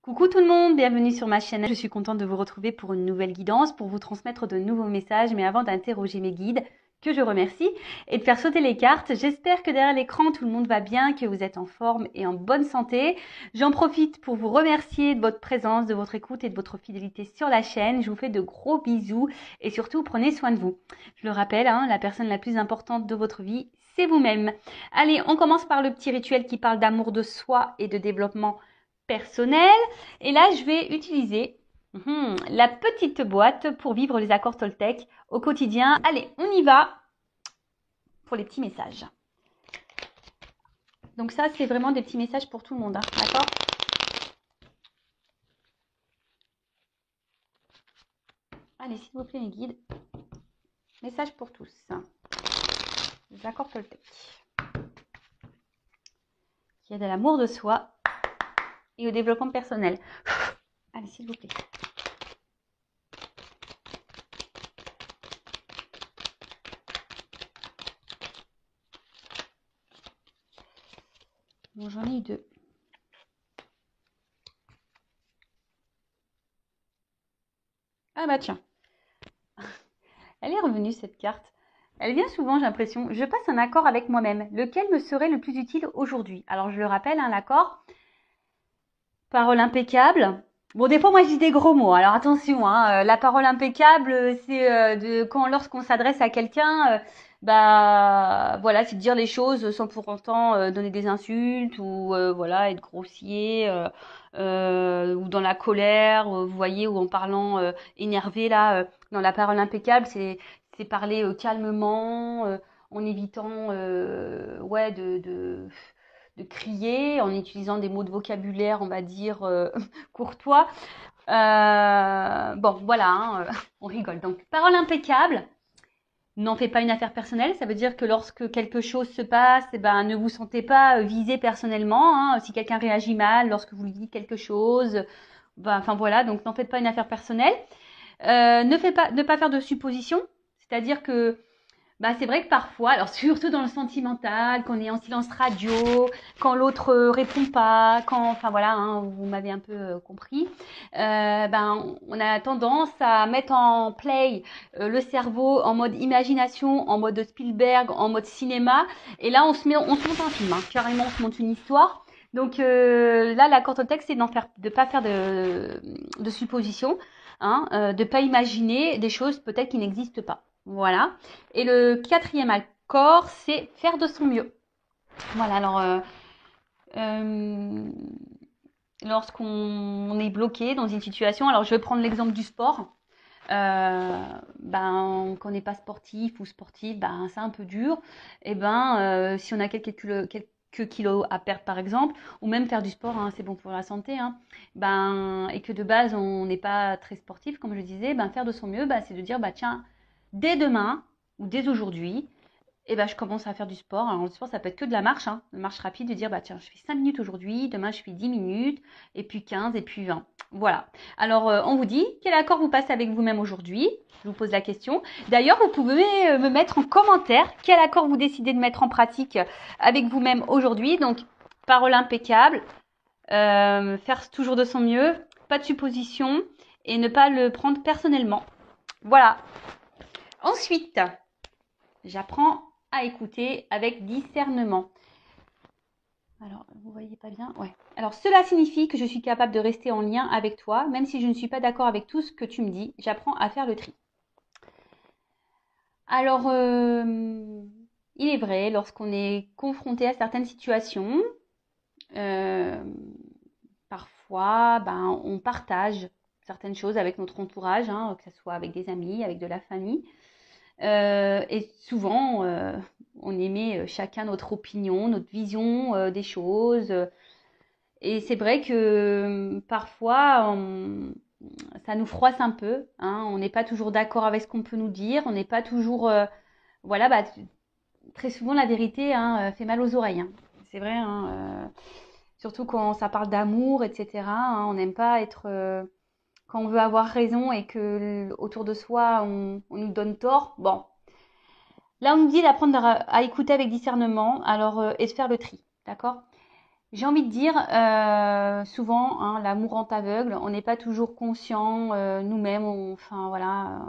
Coucou tout le monde, bienvenue sur ma chaîne. Je suis contente de vous retrouver pour une nouvelle guidance, pour vous transmettre de nouveaux messages. Mais avant d'interroger mes guides, que je remercie, et de faire sauter les cartes, j'espère que derrière l'écran, tout le monde va bien, que vous êtes en forme et en bonne santé. J'en profite pour vous remercier de votre présence, de votre écoute et de votre fidélité sur la chaîne. Je vous fais de gros bisous et surtout, prenez soin de vous. Je le rappelle, la personne la plus importante de votre vie, c'est vous-même. Allez, on commence par le petit rituel qui parle d'amour de soi et de développement personnel. Et là, je vais utiliser la petite boîte pour vivre les accords Toltec au quotidien. Allez, on y va pour les petits messages. Donc ça, c'est vraiment des petits messages pour tout le monde, d'accord? Allez, s'il vous plaît, mes guides. Message pour tous. Les accords Toltec. Qui aident à l'amour de soi et au développement personnel. Allez, s'il vous plaît. Bon, j'en ai eu deux. Ah bah tiens. Elle est revenue cette carte. Elle vient souvent, j'ai l'impression. Je passe un accord avec moi-même. Lequel me serait le plus utile aujourd'hui? Alors je le rappelle, l'accord. Parole impeccable. Bon, des fois, moi, je dis des gros mots. Alors attention, la parole impeccable, c'est lorsqu'on s'adresse à quelqu'un, voilà, c'est de dire les choses sans pour autant donner des insultes ou voilà, être grossier ou dans la colère. Vous voyez, ou en parlant énervé là, dans la parole impeccable, c'est parler calmement, en évitant ouais de crier, en utilisant des mots de vocabulaire, on va dire, courtois. Bon, voilà, on rigole. Donc, parole impeccable. N'en faites pas une affaire personnelle. Ça veut dire que lorsque quelque chose se passe, ne vous sentez pas visé personnellement. Si quelqu'un réagit mal lorsque vous lui dites quelque chose, enfin voilà, donc n'en faites pas une affaire personnelle. Ne pas faire de suppositions. C'est-à-dire que c'est vrai que parfois, alors surtout dans le sentimental, quand on est en silence radio, quand l'autre répond pas, enfin voilà, vous m'avez un peu compris, on a tendance à mettre en play le cerveau en mode imagination, en mode Spielberg, en mode cinéma, et là on se monte un film, carrément on se monte une histoire. Donc là, l'accord au texte, c'est de pas faire de suppositions, de pas imaginer des choses peut-être qui n'existent pas. Voilà. Et le quatrième accord, c'est faire de son mieux. Voilà, alors lorsqu'on est bloqué dans une situation, alors je vais prendre l'exemple du sport. Quand on n'est pas sportif ou sportive, c'est un peu dur. Et si on a quelques kilos à perdre par exemple, ou même faire du sport, c'est bon pour la santé, et que de base on n'est pas très sportif, comme je disais, faire de son mieux, c'est de dire tiens, dès demain ou dès aujourd'hui, je commence à faire du sport. Alors, le sport, ça peut être que de la marche, une marche rapide, de dire, tiens, je fais 5 minutes aujourd'hui, demain, je fais 10 minutes, et puis 15, et puis 20. Voilà. Alors, on vous dit, quel accord vous passez avec vous-même aujourd'hui? Je vous pose la question. D'ailleurs, vous pouvez me mettre en commentaire quel accord vous décidez de mettre en pratique avec vous-même aujourd'hui. Donc, parole impeccable, faire toujours de son mieux, pas de supposition, et ne pas le prendre personnellement. Voilà. Ensuite, j'apprends à écouter avec discernement. Alors, vous voyez pas bien? Ouais. Alors, cela signifie que je suis capable de rester en lien avec toi, même si je ne suis pas d'accord avec tout ce que tu me dis. J'apprends à faire le tri. Alors, il est vrai, lorsqu'on est confronté à certaines situations, parfois, on partage certaines choses avec notre entourage, que ce soit avec des amis, avec de la famille. Et souvent, on émet chacun notre opinion, notre vision des choses. Et c'est vrai que parfois, ça nous froisse un peu. On n'est pas toujours d'accord avec ce qu'on peut nous dire. On n'est pas toujours... voilà, très souvent, la vérité fait mal aux oreilles. C'est vrai, surtout quand ça parle d'amour, etc. On n'aime pas être... quand on veut avoir raison et que autour de soi, on nous donne tort. Bon, là, on nous dit d'apprendre à écouter avec discernement, alors et de faire le tri, d'accord? J'ai envie de dire, souvent, hein, l'amour rend aveugle. On n'est pas toujours conscient nous-mêmes. Enfin voilà,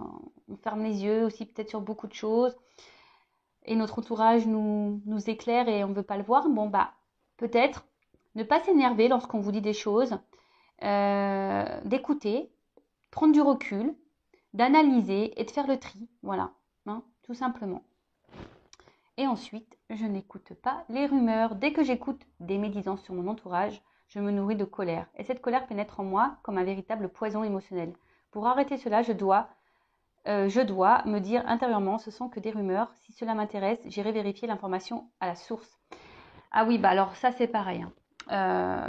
on ferme les yeux aussi peut-être sur beaucoup de choses. Et notre entourage nous éclaire et on ne veut pas le voir. Bon bah peut-être ne pas s'énerver lorsqu'on vous dit des choses, d'écouter, prendre du recul, d'analyser et de faire le tri. Voilà, hein, tout simplement. Et ensuite, je n'écoute pas les rumeurs. Dès que j'écoute des médisances sur mon entourage, je me nourris de colère. Et cette colère pénètre en moi comme un véritable poison émotionnel. Pour arrêter cela, je dois me dire intérieurement, ce sont que des rumeurs. Si cela m'intéresse, j'irai vérifier l'information à la source. Ah oui, bah alors ça c'est pareil, hein.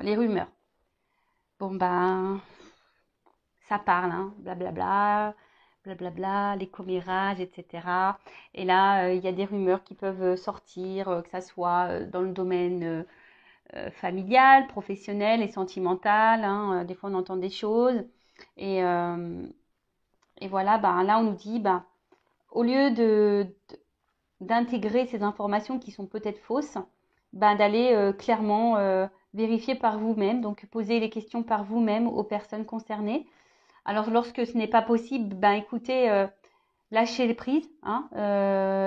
Les rumeurs. Bon ben, ça parle, hein, blablabla, blablabla, les commérages, etc. Et là, il y a des rumeurs qui peuvent sortir, que ça soit dans le domaine familial, professionnel et sentimental. Hein. Des fois, on entend des choses. Et, euh, et voilà, ben, là, on nous dit, ben, au lieu d'intégrer ces informations qui sont peut-être fausses, ben, d'aller clairement vérifier par vous-même, donc poser les questions par vous-même aux personnes concernées. Alors, lorsque ce n'est pas possible, ben écoutez, lâchez les prises, hein,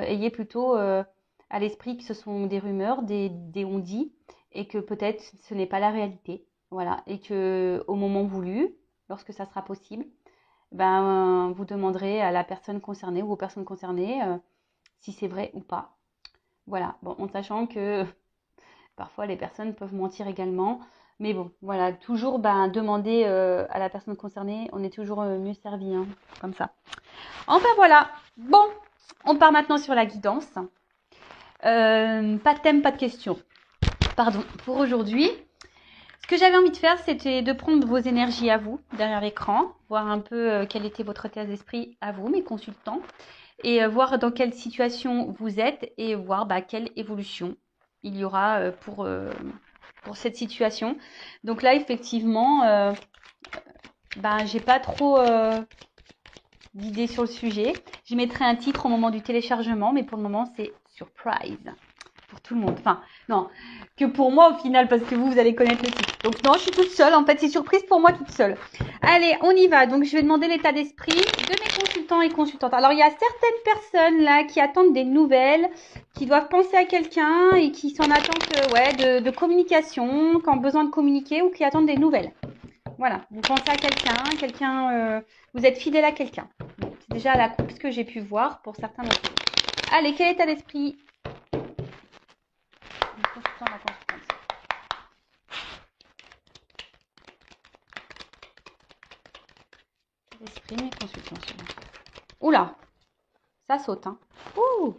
ayez plutôt à l'esprit que ce sont des rumeurs, des on-dit, et que peut-être ce n'est pas la réalité. Voilà, et que au moment voulu, lorsque ça sera possible, ben vous demanderez à la personne concernée ou aux personnes concernées si c'est vrai ou pas. Voilà, bon, en sachant que parfois les personnes peuvent mentir également. Mais bon, voilà, toujours ben, demander à la personne concernée, on est toujours mieux servi, hein, comme ça. Enfin voilà, bon, on part maintenant sur la guidance. Pas de thème, pas de question. Pardon, pour aujourd'hui. Ce que j'avais envie de faire, c'était de prendre vos énergies à vous, derrière l'écran, voir un peu quel était votre état d'esprit à vous, mes consultants, et voir dans quelle situation vous êtes et voir bah, quelle évolution il y aura pour cette situation. Donc là, effectivement, j'ai pas trop d'idées sur le sujet. Je mettrai un titre au moment du téléchargement, mais pour le moment, c'est surprise pour tout le monde. Enfin, non, que pour moi au final, parce que vous allez connaître le titre. Donc non, je suis toute seule. En fait, c'est surprise pour moi toute seule. Allez, on y va. Donc, je vais demander l'état d'esprit de mes consultants et consultantes. Alors, il y a certaines personnes là qui attendent des nouvelles, qui doivent penser à quelqu'un et qui sont en attente de communication, qui ont besoin de communiquer ou qui attendent des nouvelles. Voilà, vous pensez à quelqu'un, vous êtes fidèle à quelqu'un. Bon, c'est déjà la coupe ce que j'ai pu voir pour certains d'entre vous. Allez, quel état d'esprit? L'esprit, mes consultants. Oula, ça saute, hein. Ouh.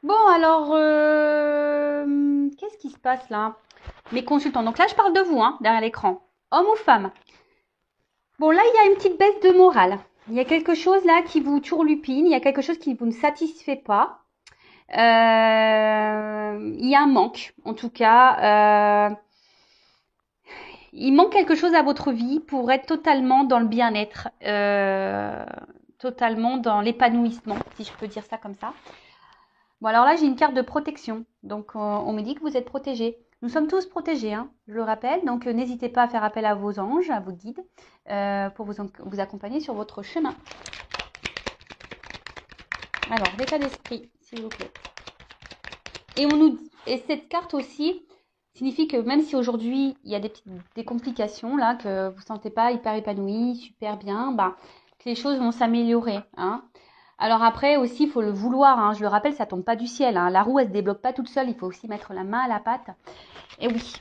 Bon, alors, qu'est-ce qui se passe là? Mes consultants. Donc là, je parle de vous, hein, derrière l'écran. Homme ou femme? Bon, là, il y a une petite baisse de morale. Il y a quelque chose là qui vous turlupine. Il y a quelque chose qui vous ne satisfait pas. Il y a un manque, en tout cas. Il manque quelque chose à votre vie pour être totalement dans le bien-être, totalement dans l'épanouissement, si je peux dire ça comme ça. Bon, alors là, j'ai une carte de protection. Donc, on me dit que vous êtes protégés. Nous sommes tous protégés, hein, je le rappelle. Donc, n'hésitez pas à faire appel à vos anges, à vos guides, pour vous accompagner sur votre chemin. Alors, l'état d'esprit, s'il vous plaît. Et cette carte aussi signifie que même si aujourd'hui, il y a des complications, là, que vous ne sentez pas hyper épanoui, super bien, que les choses vont s'améliorer, hein. Alors après aussi, il faut le vouloir, hein. Je le rappelle, ça tombe pas du ciel, hein. La roue, elle se débloque pas toute seule. Il faut aussi mettre la main à la pâte. Et oui.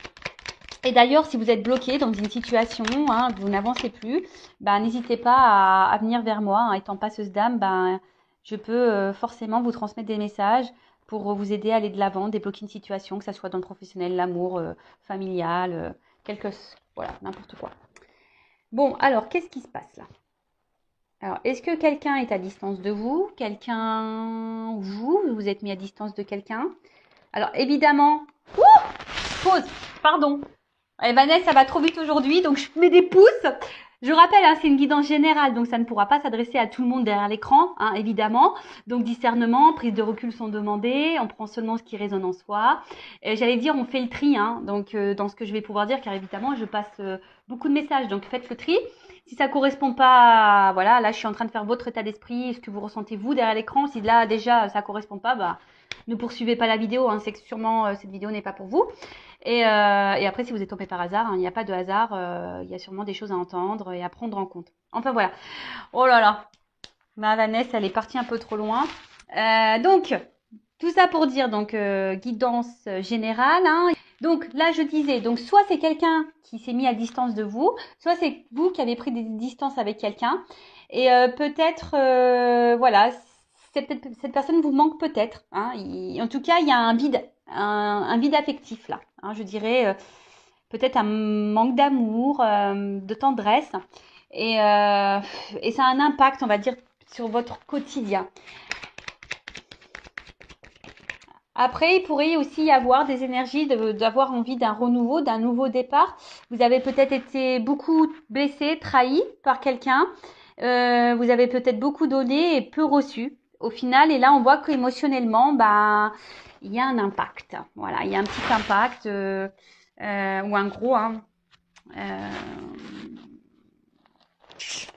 Et d'ailleurs, si vous êtes bloqué dans une situation, hein, vous n'avancez plus, n'hésitez pas à venir vers moi. Hein. Étant passeuse d'âme, je peux forcément vous transmettre des messages pour vous aider à aller de l'avant, débloquer une situation, que ce soit dans le professionnel, l'amour, familial, voilà, n'importe quoi. Bon, alors, qu'est-ce qui se passe là? Alors, est-ce que quelqu'un est à distance de vous? Vous êtes mis à distance de quelqu'un? Alors, évidemment... Ouh, pause, pardon. Vanessa, ça va trop vite aujourd'hui, donc je mets des pouces. Je rappelle, hein, c'est une guidance générale, donc ça ne pourra pas s'adresser à tout le monde derrière l'écran, hein, évidemment. Donc discernement, prise de recul sont demandées, on prend seulement ce qui résonne en soi. J'allais dire, on fait le tri, hein, donc dans ce que je vais pouvoir dire, car évidemment, je passe beaucoup de messages, donc faites le tri. Si ça correspond pas, voilà, là je suis en train de faire votre état d'esprit, ce que vous ressentez vous derrière l'écran. Si là déjà ça correspond pas, bah ne poursuivez pas la vidéo, hein, c'est que sûrement cette vidéo n'est pas pour vous. Et après, si vous êtes tombé par hasard, hein, il n'y a pas de hasard, il y a sûrement des choses à entendre et à prendre en compte. Enfin voilà. Oh là là, ma Vanessa, elle est partie un peu trop loin. Donc, tout ça pour dire, donc, guidance générale. Hein. Donc là, je disais, donc soit c'est quelqu'un qui s'est mis à distance de vous, soit c'est vous qui avez pris des distances avec quelqu'un. Et peut-être, voilà, peut-être, cette personne vous manque peut-être. Hein. En tout cas, il y a un vide, un vide affectif là. Hein, je dirais peut-être un manque d'amour, de tendresse. Et ça a un impact, on va dire, sur votre quotidien. Après, il pourrait aussi y avoir des énergies d'avoir envie d'un renouveau, d'un nouveau départ. Vous avez peut-être été beaucoup blessé, trahi par quelqu'un. Vous avez peut-être beaucoup donné et peu reçu. Au final, et là, on voit qu'émotionnellement, bah, il y a un impact. Voilà, il y a un petit impact ou un gros. Hein. Je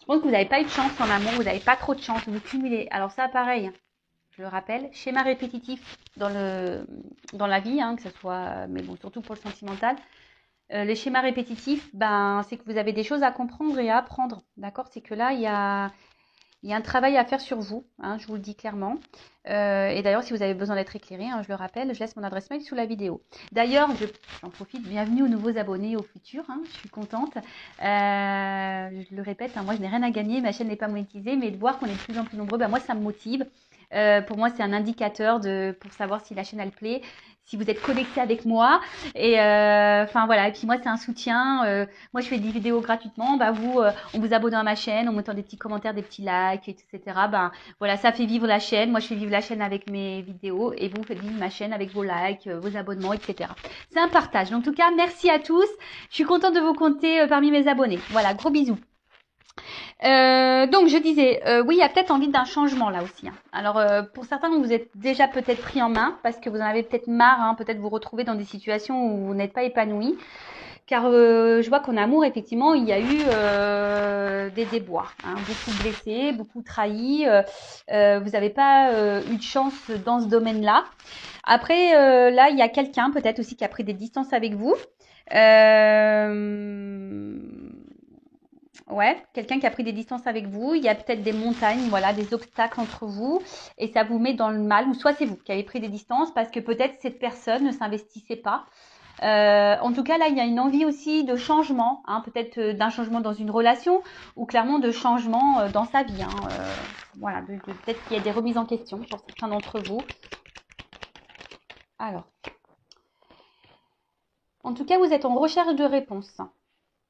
pense que vous n'avez pas eu de chance en amour, vous n'avez pas trop de chance, vous cumulez. Alors ça, pareil, je le rappelle, schéma répétitif dans la vie, hein, que ce soit, mais bon, surtout pour le sentimental. Les schémas répétitifs, ben, c'est que vous avez des choses à comprendre et à apprendre, d'accord? C'est que là, il y a un travail à faire sur vous, hein, je vous le dis clairement. Et d'ailleurs, si vous avez besoin d'être éclairé, hein, je le rappelle, je laisse mon adresse mail sous la vidéo. D'ailleurs, j'en profite, bienvenue aux nouveaux abonnés au futur, hein, je suis contente. Je le répète, hein, moi je n'ai rien à gagner, ma chaîne n'est pas monétisée, mais de voir qu'on est de plus en plus nombreux, ben, moi ça me motive. Pour moi, c'est un indicateur pour savoir si la chaîne elle plaît, si vous êtes connecté avec moi. Et enfin voilà. Et puis moi, c'est un soutien. Moi, je fais des vidéos gratuitement. Bah vous, en vous abonnant à ma chaîne, en mettant des petits commentaires, des petits likes, etc. Ben voilà, ça fait vivre la chaîne. Moi, je fais vivre la chaîne avec mes vidéos et vous faites vivre ma chaîne avec vos likes, vos abonnements, etc. C'est un partage. Donc, en tout cas, merci à tous. Je suis contente de vous compter parmi mes abonnés. Voilà, gros bisous. Donc je disais, oui, il y a peut-être envie d'un changement là aussi. Hein. Alors pour certains, vous êtes déjà peut-être pris en main parce que vous en avez peut-être marre, hein, peut-être vous retrouver dans des situations où vous n'êtes pas épanoui. Car je vois qu'en amour, effectivement, il y a eu des déboires, hein, beaucoup blessés, beaucoup trahis. Vous n'avez pas eu de chance dans ce domaine-là. Après, là, il y a quelqu'un peut-être aussi qui a pris des distances avec vous. Ouais, quelqu'un qui a pris des distances avec vous, il y a peut-être des montagnes, voilà, des obstacles entre vous, et ça vous met dans le mal, ou soit c'est vous qui avez pris des distances parce que peut-être cette personne ne s'investissait pas. En tout cas, là, il y a une envie aussi de changement, hein, peut-être d'un changement dans une relation, ou clairement de changement dans sa vie. Hein, voilà, peut-être qu'il y a des remises en question pour certains d'entre vous. Alors, en tout cas, vous êtes en recherche de réponses.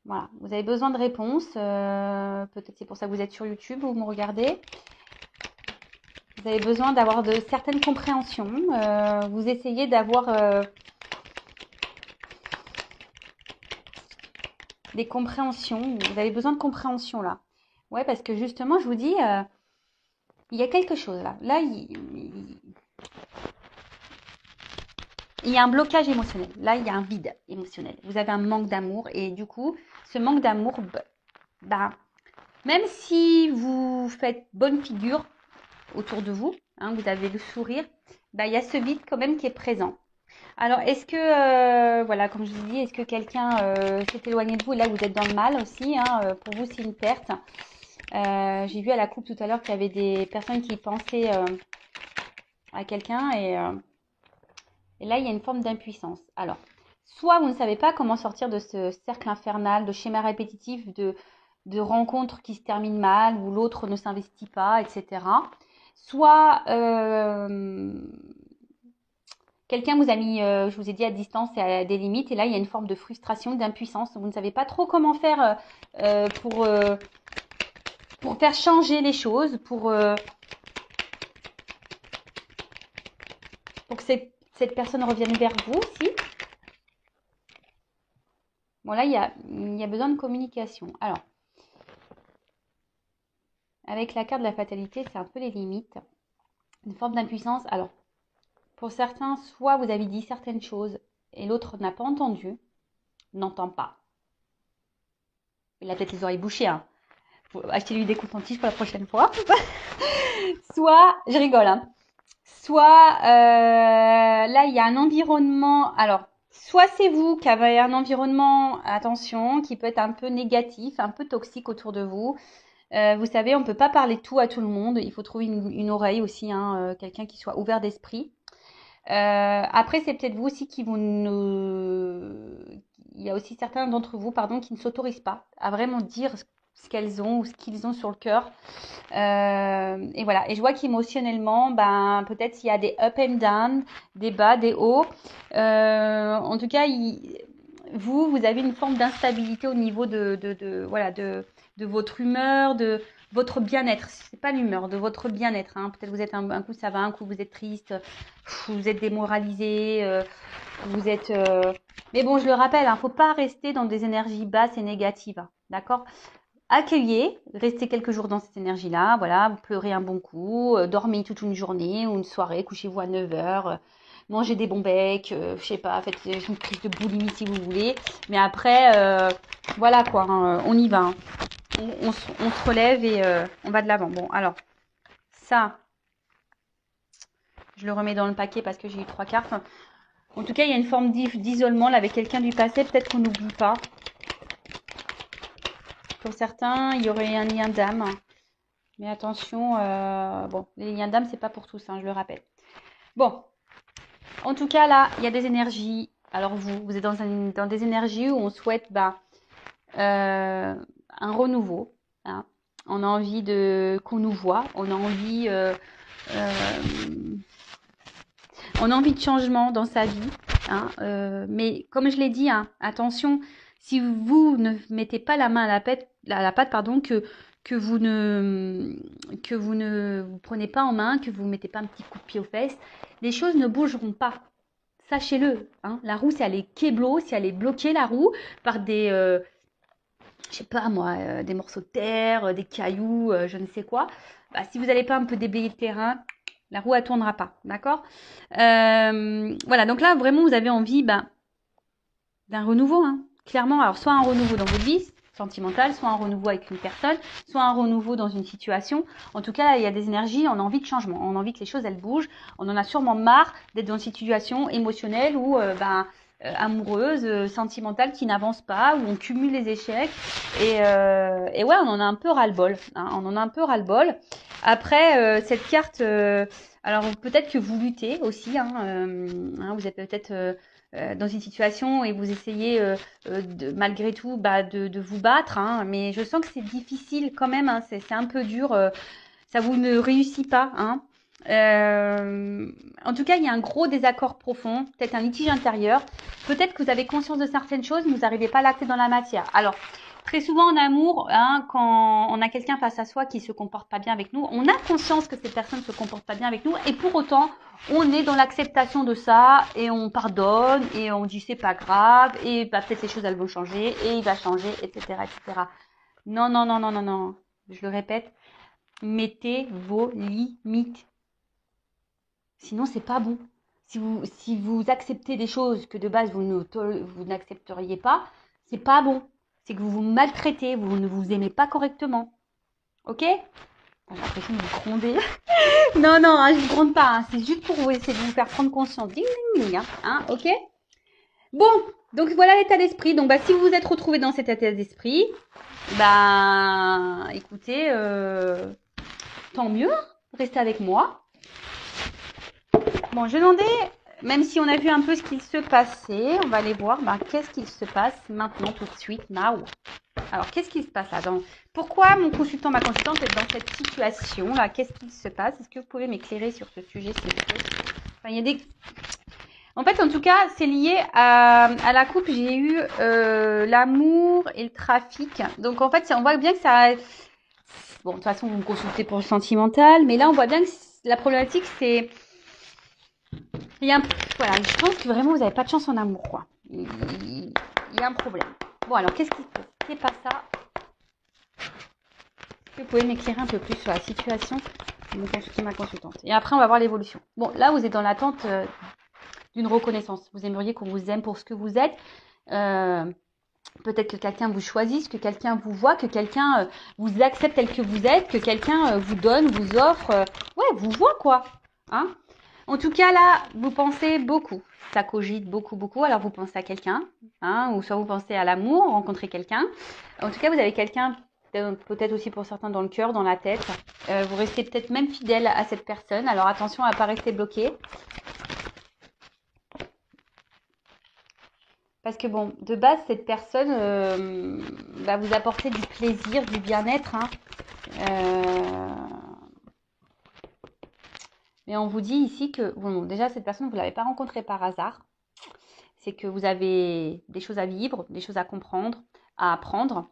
Voilà, vous avez besoin de réponses. Peut-être c'est pour ça que vous êtes sur YouTube, vous me regardez. Vous avez besoin d'avoir de certaines compréhensions. Vous essayez d'avoir des compréhensions. Vous avez besoin de compréhension là. Ouais, parce que justement, je vous dis, il y a quelque chose là. Là, il y a un blocage émotionnel. Là, il y a un vide émotionnel. Vous avez un manque d'amour. Et du coup, ce manque d'amour, bah, même si vous faites bonne figure autour de vous, hein, vous avez le sourire, bah, il y a ce vide quand même qui est présent. Alors, est-ce que, voilà, comme je vous dis, est-ce que quelqu'un s'est éloigné de vous et là, vous êtes dans le mal aussi, hein, pour vous, c'est une perte. J'ai vu à la coupe tout à l'heure qu'il y avait des personnes qui pensaient à quelqu'un et là, il y a une forme d'impuissance. Alors, soit vous ne savez pas comment sortir de ce cercle infernal, de schéma répétitif, de rencontres qui se terminent mal, où l'autre ne s'investit pas, etc. Soit quelqu'un vous a mis, je vous ai dit, à distance et à des limites, et là, il y a une forme de frustration, d'impuissance. Vous ne savez pas trop comment faire pour faire changer les choses, pour que cette personne revienne vers vous aussi. Bon, là, il y a besoin de communication. Alors, avec la carte de la fatalité, c'est un peu les limites. Une forme d'impuissance. Alors, pour certains, soit vous avez dit certaines choses et l'autre n'a pas entendu, n'entend pas. Il a peut-être les oreilles bouchées, hein. Faut acheter lui des coton-tiges pour la prochaine fois. Soit, je rigole, hein. Soit, là, il y a un environnement. Alors, soit c'est vous qui avez un environnement, attention, qui peut être un peu négatif, un peu toxique autour de vous. Vous savez, on ne peut pas parler tout à tout le monde. Il faut trouver une oreille aussi, hein, quelqu'un qui soit ouvert d'esprit. Après, c'est peut-être vous aussi qui vous ne... Il y a aussi certains d'entre vous, pardon, qui ne s'autorisent pas à vraiment dire ce qu'elles ont ou ce qu'ils ont sur le cœur. Et voilà. Et je vois qu'émotionnellement, ben, peut-être il y a des up and down, des bas, des hauts. En tout cas, vous avez une forme d'instabilité au niveau voilà, de votre humeur, de votre bien-être. C'est pas l'humeur, de votre bien-être. Hein. Peut-être vous êtes un coup ça va, un coup vous êtes triste, vous êtes démoralisé, vous êtes. Mais bon, je le rappelle, hein, faut pas rester dans des énergies basses et négatives. Hein, d'accord? Accueillez, restez quelques jours dans cette énergie-là, voilà, vous pleurez un bon coup, dormez toute une journée ou une soirée, couchez-vous à 9h, mangez des bons becs, je sais pas, faites une crise de boulimie si vous voulez, mais après, voilà quoi, hein, on y va, hein. On se relève et on va de l'avant. Bon, alors, ça, je le remets dans le paquet parce que j'ai eu 3 cartes. En tout cas, il y a une forme d'isolement là avec quelqu'un du passé, peut-être qu'on n'oublie pas. Pour certains, il y aurait un lien d'âme. Mais attention, bon, les liens d'âme, c'est pas pour tous, hein, je le rappelle. Bon, en tout cas, là, il y a des énergies. Alors vous êtes dans des énergies où on souhaite un renouveau. Hein. On a envie qu'on nous voit. On a envie de changement dans sa vie. Hein, mais comme je l'ai dit, hein, attention, si vous ne mettez pas la main à la pâte, pardon, que vous ne vous prenez pas en main, que vous ne mettez pas un petit coup de pied aux fesses, les choses ne bougeront pas. Sachez-le. Hein, la roue, si elle est kéblo, si elle est bloquée, la roue, par des, je sais pas moi, des morceaux de terre, des cailloux, je ne sais quoi, bah, si vous n'allez pas un peu déblayer le terrain, la roue elle tournera pas, d'accord. Voilà, donc là vraiment vous avez envie d'un renouveau, hein, clairement. Alors soit un renouveau dans votre vie sentimentale, soit un renouveau avec une personne, soit un renouveau dans une situation. En tout cas, là, il y a des énergies, on a envie de changement, on a envie que les choses elles bougent. On en a sûrement marre d'être dans une situation émotionnelle ou amoureuse, sentimentale qui n'avance pas, où on cumule les échecs. Et ouais, on en a un peu ras-le-bol. Hein, on en a un peu ras-le-bol. Après, cette carte, alors peut-être que vous luttez aussi. Hein, vous êtes peut-être dans une situation et vous essayez malgré tout de vous battre. Hein, mais je sens que c'est difficile quand même. Hein, c'est un peu dur. Ça vous ne réussit pas. Hein. En tout cas, il y a un gros désaccord profond, peut-être un litige intérieur. Peut-être que vous avez conscience de certaines choses, mais vous n'arrivez pas à l'acter dans la matière. Alors, très souvent en amour, hein, quand on a quelqu'un face à soi qui se comporte pas bien avec nous, on a conscience que cette personne se comporte pas bien avec nous, et pour autant, on est dans l'acceptation de ça, et on pardonne, et on dit c'est pas grave, et peut-être les choses elles vont changer, et il va changer, etc., etc. Non, non, non, non, non, non. Je le répète, mettez vos limites. Sinon, c'est pas bon. Si vous acceptez des choses que de base vous n'accepteriez pas, c'est pas bon. C'est que vous vous maltraitez, vous ne vous aimez pas correctement. Ok? J'ai l'impression de vous gronder. Non, non, hein, je vous gronde pas. Hein, c'est juste pour vous essayer de vous faire prendre conscience. Ding, ding, ding. Hein, ok? Bon, donc voilà l'état d'esprit. Donc si vous vous êtes retrouvé dans cet état d'esprit, écoutez, tant mieux. Restez avec moi. Bon, je demandais, même si on a vu un peu ce qu'il se passait, on va aller voir qu'est-ce qu'il se passe maintenant, tout de suite, now. Alors, qu'est-ce qui se passe là Pourquoi mon consultant, ma consultante est dans cette situation-là? Qu'est-ce qu'il se passe? Est-ce que vous pouvez m'éclairer sur ce sujet, s'il vous plaît? Enfin, il y a des... En fait, en tout cas, c'est lié à la coupe. J'ai eu l'amour et le trafic. Donc, en fait, on voit bien que ça... Bon, de toute façon, vous me consultez pour le sentimental. Mais là, on voit bien que la problématique, c'est... Voilà, je pense que vraiment, vous n'avez pas de chance en amour, quoi. Il y a un problème. Bon, alors, qu'est-ce qui se passe? C'est pas ça. Est-ce que vous pouvez m'éclairer un peu plus sur la situation de ma consultante? Et après, on va voir l'évolution. Bon, là, vous êtes dans l'attente d'une reconnaissance. Vous aimeriez qu'on vous aime pour ce que vous êtes. Peut-être que quelqu'un vous choisisse, que quelqu'un vous voit, que quelqu'un vous accepte tel que vous êtes, que quelqu'un vous donne, vous offre, ouais, vous voit quoi. Hein? En tout cas, là, vous pensez beaucoup. Ça cogite beaucoup, beaucoup. Alors, vous pensez à quelqu'un, hein, ou soit vous pensez à l'amour, rencontrer quelqu'un. En tout cas, vous avez quelqu'un, peut-être aussi pour certains dans le cœur, dans la tête. Vous restez peut-être même fidèle à cette personne. Alors, attention à ne pas rester bloqué. Parce que bon, de base, cette personne va vous apporter du plaisir, du bien-être. Hein. Mais on vous dit ici que, bon, déjà, cette personne, vous ne l'avez pas rencontrée par hasard. C'est que vous avez des choses à vivre, des choses à comprendre, à apprendre.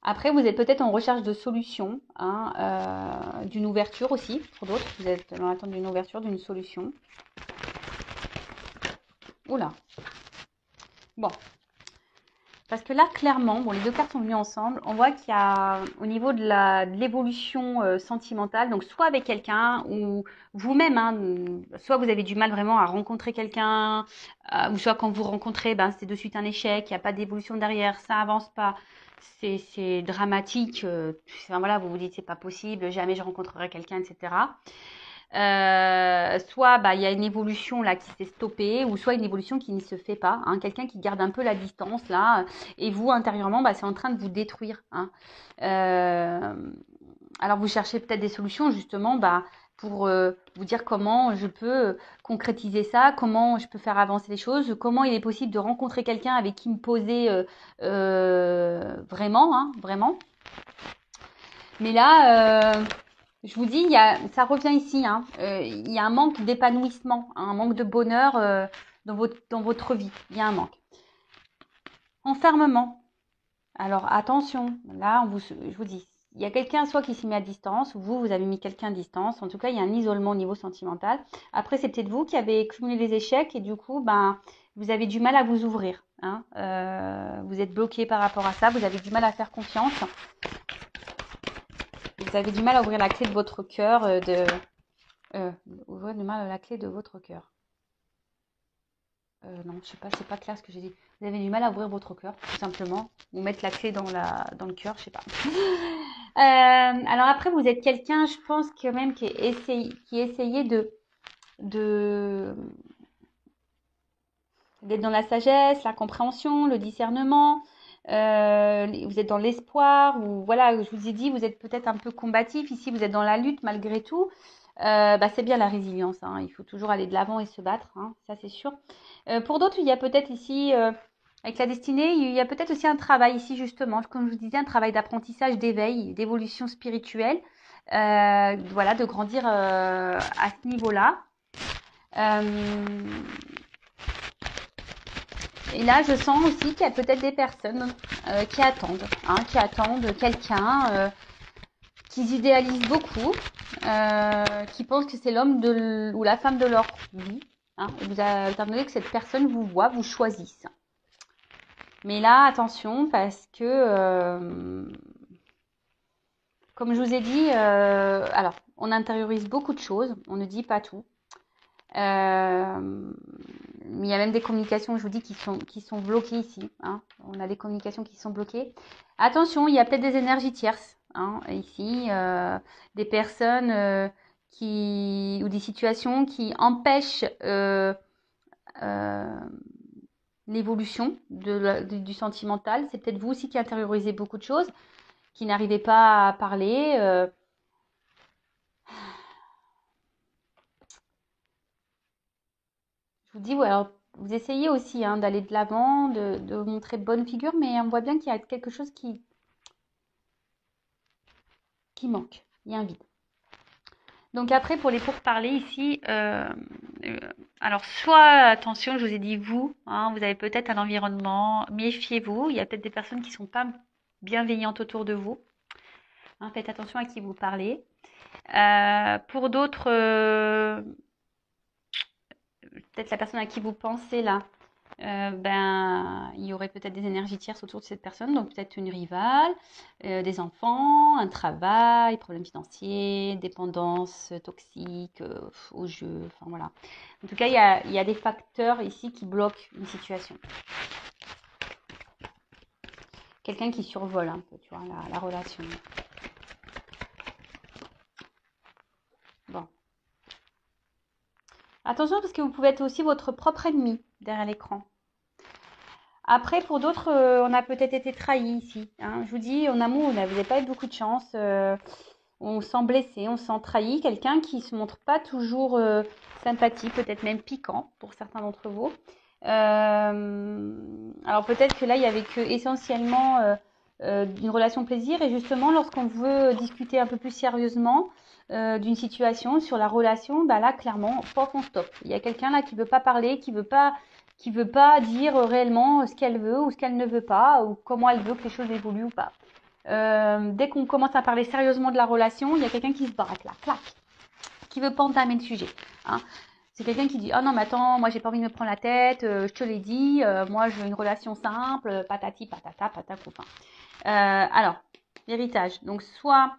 Après, vous êtes peut-être en recherche de solutions, hein, d'une ouverture aussi, pour d'autres. Vous êtes dans l'attente d'une ouverture, d'une solution. Oula. Bon. Parce que là, clairement, bon, les deux cartes sont venues ensemble. On voit qu'il y a, au niveau de l'évolution sentimentale, donc soit avec quelqu'un ou vous-même, hein, soit vous avez du mal vraiment à rencontrer quelqu'un, ou soit quand vous rencontrez, ben, c'est de suite un échec, il n'y a pas d'évolution derrière, ça avance pas, c'est dramatique. Enfin, voilà, vous vous dites c'est pas possible, jamais je rencontrerai quelqu'un, etc. Soit bah, il y a une évolution là qui s'est stoppée, ou soit une évolution qui ne se fait pas, hein, quelqu'un qui garde un peu la distance là, et vous intérieurement bah, c'est en train de vous détruire. Hein. Euh, alors vous cherchez peut-être des solutions justement bah, pour vous dire comment je peux concrétiser ça, comment je peux faire avancer les choses, comment il est possible de rencontrer quelqu'un avec qui me poser vraiment, hein, vraiment. Mais là, je vous dis, ça revient ici. Hein, il y a un manque d'épanouissement, hein, un manque de bonheur dans votre vie. Il y a un manque. Enfermement. Alors attention, là, je vous dis, il y a quelqu'un soit qui s'est mis à distance, ou vous avez mis quelqu'un à distance. En tout cas, il y a un isolement au niveau sentimental. Après, c'est peut-être vous qui avez cumulé les échecs et du coup, ben, vous avez du mal à vous ouvrir. Hein, vous êtes bloqué par rapport à ça, vous avez du mal à faire confiance. Vous avez du mal à ouvrir la clé de votre cœur, ouvrir du mal la clé de votre cœur. Non, je sais pas, c'est pas clair ce que j'ai dit. Vous avez du mal à ouvrir votre cœur, tout simplement. Ou mettre la clé dans le cœur, je sais pas. Alors après, vous êtes quelqu'un, je pense quand même qui essayait de d'être dans la sagesse, la compréhension, le discernement. Vous êtes dans l'espoir, ou voilà, je vous ai dit, vous êtes peut-être un peu combatif. Ici, vous êtes dans la lutte malgré tout. Bah, c'est bien la résilience. Hein. Il faut toujours aller de l'avant et se battre, hein, ça c'est sûr. Pour d'autres, il y a peut-être ici, avec la destinée, il y a peut-être aussi un travail ici justement, comme je vous disais, un travail d'apprentissage, d'éveil, d'évolution spirituelle. Voilà, de grandir à ce niveau-là. Et là, je sens aussi qu'il y a peut-être des personnes qui attendent quelqu'un, qui idéalisent beaucoup, qui pensent que c'est l'homme ou la femme de leur vie. Hein, et vous attendez que cette personne vous voit, vous choisisse. Mais là, attention, parce que, comme je vous ai dit, alors, on intériorise beaucoup de choses, on ne dit pas tout. Il y a même des communications, je vous dis, qui sont bloquées ici. Hein. On a des communications qui sont bloquées. Attention, il y a peut-être des énergies tierces hein, ici, des personnes ou des situations qui empêchent euh, l'évolution du sentimental. C'est peut-être vous aussi qui intériorisez beaucoup de choses, qui n'arrivez pas à parler. Je vous dis, ouais, alors, vous essayez aussi hein, d'aller de l'avant, de montrer bonne figure, mais on voit bien qu'il y a quelque chose qui manque. Il y a un vide. Donc après, pour les pourparlers ici, euh, alors soit, attention, je vous ai dit vous, hein, vous avez peut-être un environnement, méfiez-vous, il y a peut-être des personnes qui ne sont pas bienveillantes autour de vous. Hein, faites attention à qui vous parlez. Pour d'autres, peut-être la personne à qui vous pensez là, ben, il y aurait peut-être des énergies tierces autour de cette personne, donc peut-être une rivale, des enfants, un travail, problèmes financiers, dépendance toxique au jeu, enfin voilà. En tout cas, il y a des facteurs ici qui bloquent une situation. Quelqu'un qui survole un peu, tu vois, la relation. Bon. Attention parce que vous pouvez être aussi votre propre ennemi derrière l'écran. Après, pour d'autres, on a peut-être été trahi ici. Hein. Je vous dis, en amour, vous n'avez pas eu beaucoup de chance. On se sent blessé, on se sent trahi. Quelqu'un qui se montre pas toujours sympathique, peut-être même piquant pour certains d'entre vous. Alors peut-être que là, il y avait que essentiellement une relation plaisir. Et justement, lorsqu'on veut discuter un peu plus sérieusement d'une situation sur la relation, bah là, clairement, paf, on stop. Il y a quelqu'un là qui veut pas parler, qui veut pas dire réellement ce qu'elle veut ou ce qu'elle ne veut pas, ou comment elle veut que les choses évoluent ou pas. Dès qu'on commence à parler sérieusement de la relation, il y a quelqu'un qui se braque là, clac, qui veut pas entamer le sujet. Hein. C'est quelqu'un qui dit oh non mais attends, moi j'ai pas envie de me prendre la tête, je te l'ai dit, moi je veux une relation simple, patati patata patacoupa. Alors l'héritage, donc soit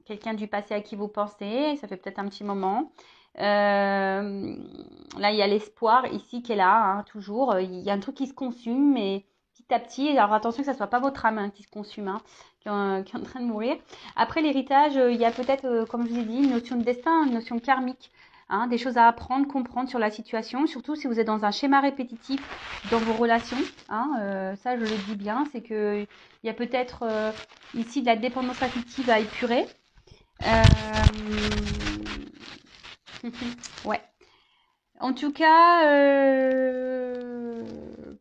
quelqu'un du passé à qui vous pensez, ça fait peut-être un petit moment. Là, il y a l'espoir ici qui est là, hein, toujours. Il y a un truc qui se consume, mais petit à petit. Alors attention que ça soit pas votre âme hein, qui se consume, hein, qui est en train de mourir. Après l'héritage, il y a peut-être, comme je vous ai dit, une notion de destin, une notion karmique. Hein, des choses à apprendre, comprendre sur la situation, surtout si vous êtes dans un schéma répétitif dans vos relations. Hein, ça, je le dis bien, c'est que il y a peut-être ici de la dépendance affective à épurer. Ouais. En tout cas,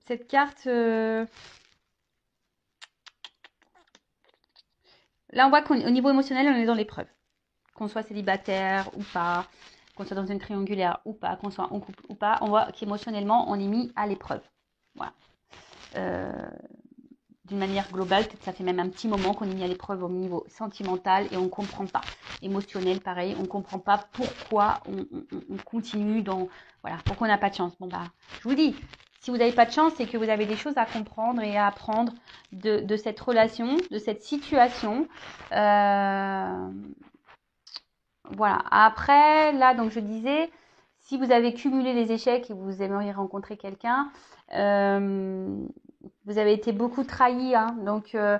cette carte, là on voit qu'au niveau émotionnel, on est dans l'épreuve. Qu'on soit célibataire ou pas, qu'on soit dans une triangulaire ou pas, qu'on soit en couple ou pas, on voit qu'émotionnellement, on est mis à l'épreuve. Voilà. D'une manière globale, peut-être ça fait même un petit moment qu'on est mis à l'épreuve au niveau sentimental et on ne comprend pas. Émotionnel, pareil, on ne comprend pas pourquoi on continue dans... Voilà, pourquoi on n'a pas de chance. Bon, bah, je vous dis, si vous n'avez pas de chance, c'est que vous avez des choses à comprendre et à apprendre de cette relation, de cette situation. Voilà. Après, là, donc je disais, si vous avez cumulé les échecs et vous aimeriez rencontrer quelqu'un, vous avez été beaucoup trahi, hein, donc je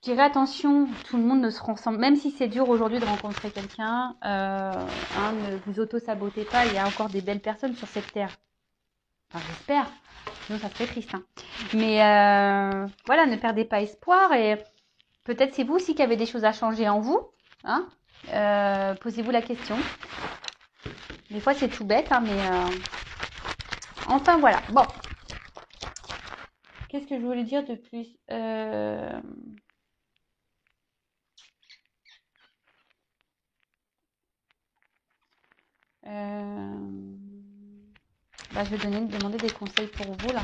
dirais attention, tout le monde ne se ressemble, même si c'est dur aujourd'hui de rencontrer quelqu'un, hein, ne vous auto-sabotez pas, il y a encore des belles personnes sur cette terre. Enfin, j'espère, sinon ça serait triste. Hein. Mais voilà, ne perdez pas espoir et peut-être c'est vous aussi qui avez des choses à changer en vous. Hein. Posez-vous la question. Des fois c'est tout bête, hein, mais enfin voilà. Bon. Qu'est-ce que je voulais dire de plus bah, je vais demander des conseils pour vous là.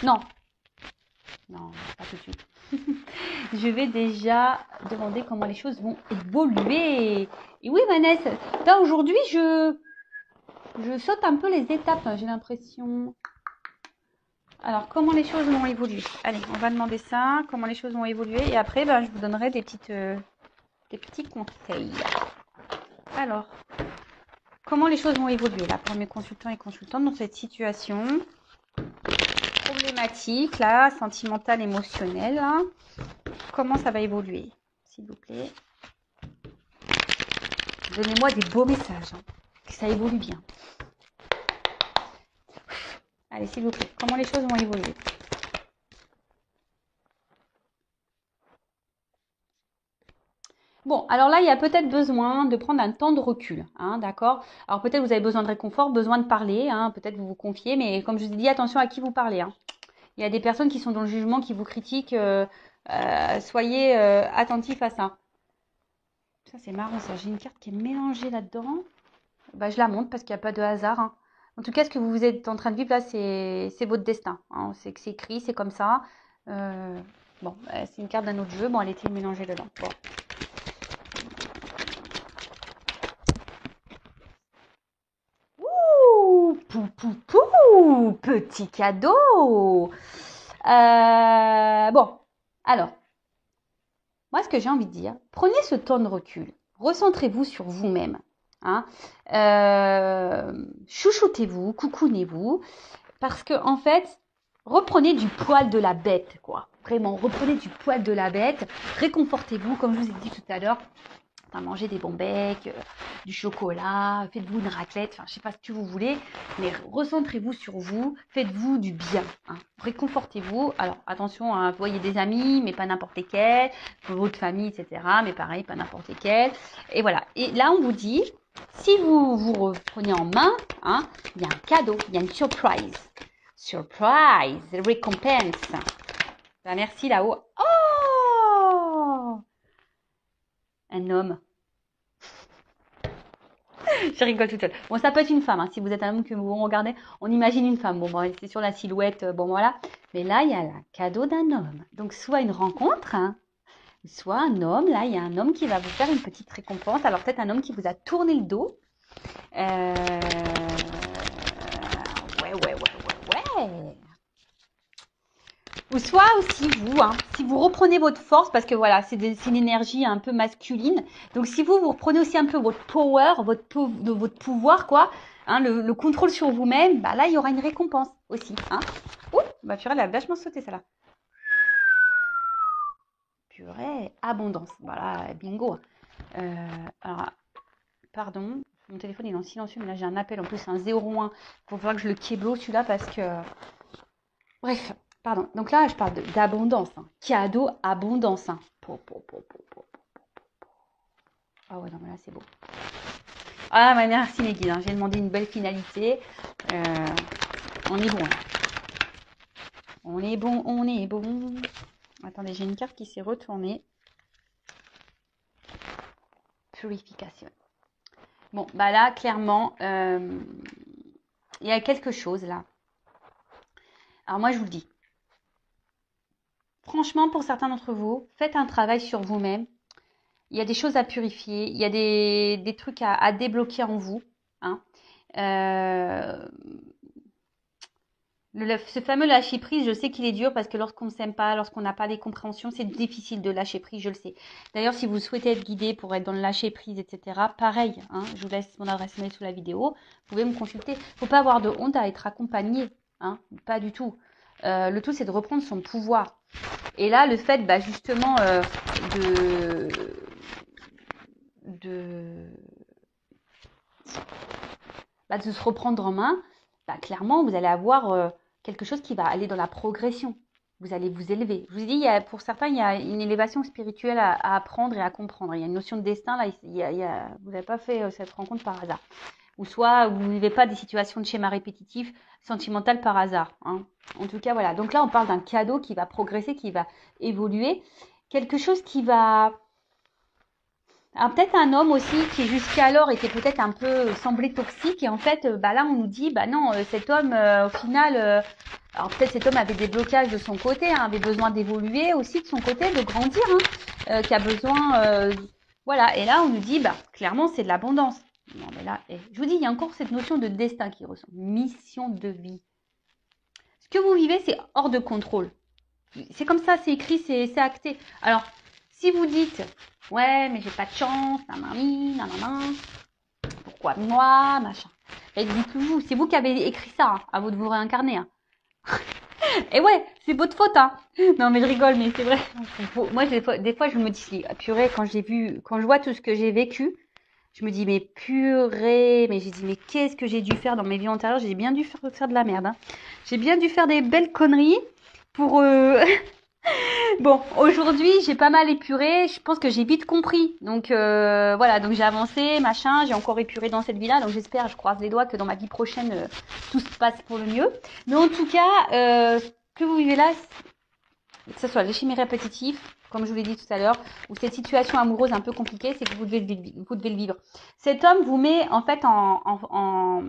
Non, non, pas tout de suite. Je vais déjà demander comment les choses vont évoluer. Et oui, Vanessa, là aujourd'hui, je saute un peu les étapes, j'ai l'impression. Alors, comment les choses vont évoluer? Allez, on va demander ça, comment les choses vont évoluer. Et après, ben, je vous donnerai des petits conseils. Alors, comment les choses vont évoluer là pour mes consultants et consultantes dans cette situation problématique là, sentimentale, émotionnelle là. Comment ça va évoluer, s'il vous plaît? Donnez-moi des beaux messages, hein, que ça évolue bien. Allez, s'il vous plaît, comment les choses vont évoluer? Bon, alors là, il y a peut-être besoin de prendre un temps de recul, hein, d'accord? Alors peut-être vous avez besoin de réconfort, besoin de parler, hein, peut-être vous vous confiez, mais comme je vous ai dit, attention à qui vous parlez. Hein. Il y a des personnes qui sont dans le jugement, qui vous critiquent, soyez attentifs à ça. Ça, c'est marrant, ça. J'ai une carte qui est mélangée là-dedans. Bah, je la montre parce qu'il n'y a pas de hasard. Hein. En tout cas, ce que vous êtes en train de vivre là, c'est votre destin. Hein. C'est que c'est écrit, c'est comme ça. Bon, c'est une carte d'un autre jeu. Bon, elle était mélangée dedans. Bon. Ouh, pou, pou, pou. Ouh, petit cadeau. Bon, alors, moi, ce que j'ai envie de dire, prenez ce temps de recul. Recentrez-vous sur vous-même. Hein. Chouchoutez-vous, coucounez-vous. Parce que, en fait, reprenez du poil de la bête, quoi. Vraiment, reprenez du poil de la bête. Réconfortez-vous, comme je vous ai dit tout à l'heure. Enfin, mangez des bons becs, du chocolat, faites-vous une raclette, enfin, je sais pas ce que vous voulez, mais recentrez-vous sur vous, faites-vous du bien, hein. Réconfortez-vous. Alors, attention, hein, vous voyez des amis, mais pas n'importe lesquels, votre famille, etc., mais pareil, pas n'importe lesquels. Et voilà. Et là, on vous dit, si vous vous reprenez en main, hein, il y a un cadeau, il y a une surprise. Surprise, récompense. Ben, merci là-haut. Oh! Un homme. Je rigole toute seule. Bon, ça peut être une femme. Hein. Si vous êtes un homme que vous regardez, on imagine une femme. Bon, c'est sur la silhouette. Bon, voilà. Mais là, il y a le cadeau d'un homme. Donc, soit une rencontre, hein, soit un homme. Là, il y a un homme qui va vous faire une petite récompense. Alors, peut-être un homme qui vous a tourné le dos. Ouais. Ou soit aussi vous, hein, si vous reprenez votre force, parce que voilà, c'est une énergie un peu masculine. Donc si vous reprenez aussi un peu votre power, votre pouvoir, quoi, hein, le contrôle sur vous-même, bah là, il y aura une récompense aussi. Hein. Ouh, bah purée, elle a vachement sauté, celle-là. Purée, abondance. Voilà, bingo. Alors, pardon, mon téléphone est en silencieux, mais là, j'ai un appel. En plus, c'est un 01. Il faut voir que je le kéblo, celui-là, parce que... Bref. Pardon, donc là, je parle d'abondance. Hein. Cadeau, abondance. Hein. Ah ouais, non, mais là, c'est beau. Ah, bah, merci les guides. Hein. J'ai demandé une belle finalité. On est bon. Là. On est bon. Attendez, j'ai une carte qui s'est retournée. Purification. Bon, bah là, clairement, il y a quelque chose là. Alors moi, je vous le dis. Franchement, pour certains d'entre vous, faites un travail sur vous-même. Il y a des choses à purifier, il y a des trucs à débloquer en vous. Hein. Ce fameux lâcher prise, je sais qu'il est dur parce que lorsqu'on ne s'aime pas, lorsqu'on n'a pas les compréhensions, c'est difficile de lâcher prise, je le sais. D'ailleurs, si vous souhaitez être guidé pour être dans le lâcher prise, etc., pareil, hein, je vous laisse mon adresse mail sous la vidéo, vous pouvez me consulter. Il ne faut pas avoir de honte à être accompagné, hein, pas du tout. Le tout, c'est de reprendre son pouvoir. Et là, le fait, bah, justement, de se reprendre en main, bah, clairement, vous allez avoir quelque chose qui va aller dans la progression. Vous allez vous élever. Je vous dis, pour certains, il y a une élévation spirituelle à apprendre et à comprendre. Il y a une notion de destin. Là, vous n'avez pas fait cette rencontre par hasard. Ou soit vous ne vivez pas des situations de schéma répétitif sentimental par hasard. Hein. En tout cas, voilà. Donc là, on parle d'un cadeau qui va progresser, qui va évoluer. Quelque chose qui va... Alors, peut-être un homme aussi qui jusqu'alors était peut-être un peu semblé toxique et en fait bah là on nous dit bah non cet homme au final alors peut-être cet homme avait des blocages de son côté, hein, avait besoin d'évoluer aussi de son côté, de grandir, hein, qui a besoin voilà et là on nous dit bah clairement c'est de l'abondance. Non mais là je vous dis il y a encore cette notion de destin qui ressort, mission de vie. Ce que vous vivez c'est hors de contrôle. C'est comme ça, c'est écrit, c'est acté. Alors si vous dites ouais, mais j'ai pas de chance, nanana, pourquoi moi, machin. Et dites-vous, c'est vous qui avez écrit ça, hein, à vous de vous réincarner. Hein. Et ouais, c'est votre faute, hein. Non, mais je rigole, mais c'est vrai. Moi, des fois, je me dis, purée, quand je vois tout ce que j'ai vécu, je me dis, mais purée, mais j'ai dit, mais qu'est-ce que j'ai dû faire dans mes vies antérieures? J'ai bien dû faire de la merde, hein. J'ai bien dû faire des belles conneries pour... Bon, aujourd'hui, j'ai pas mal épuré. Je pense que j'ai vite compris. Donc voilà, donc j'ai avancé, machin. J'ai encore épuré dans cette vie-là. Donc j'espère, je croise les doigts que dans ma vie prochaine, tout se passe pour le mieux. Mais en tout cas, ce que vous vivez là, que ce soit les chimie répétitifs, comme je vous l'ai dit tout à l'heure, ou cette situation amoureuse un peu compliquée, c'est que vous devez le vivre. Cet homme vous met en fait en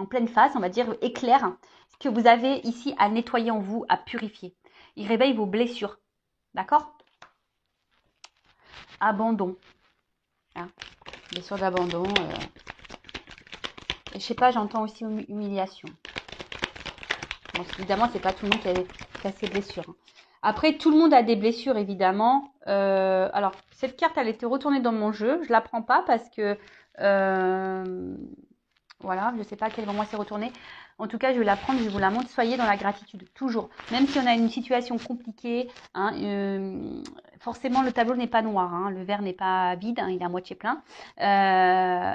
pleine face, on va dire, éclaire ce que vous avez ici à nettoyer en vous, à purifier. Il réveille vos blessures. D'accord? Abandon. Hein, blessure d'abandon. Je sais pas, j'entends aussi humiliation. Bon, évidemment, c'est pas tout le monde qui a ces blessures, hein. Après, tout le monde a des blessures, évidemment. Alors, cette carte, elle était retournée dans mon jeu. Je la prends pas parce que voilà, je ne sais pas à quel moment c'est retourné. En tout cas, je vais la prendre, je vous la montre. Soyez dans la gratitude, toujours. Même si on a une situation compliquée, hein, forcément, le tableau n'est pas noir, hein, le verre n'est pas vide, hein, il est à moitié plein.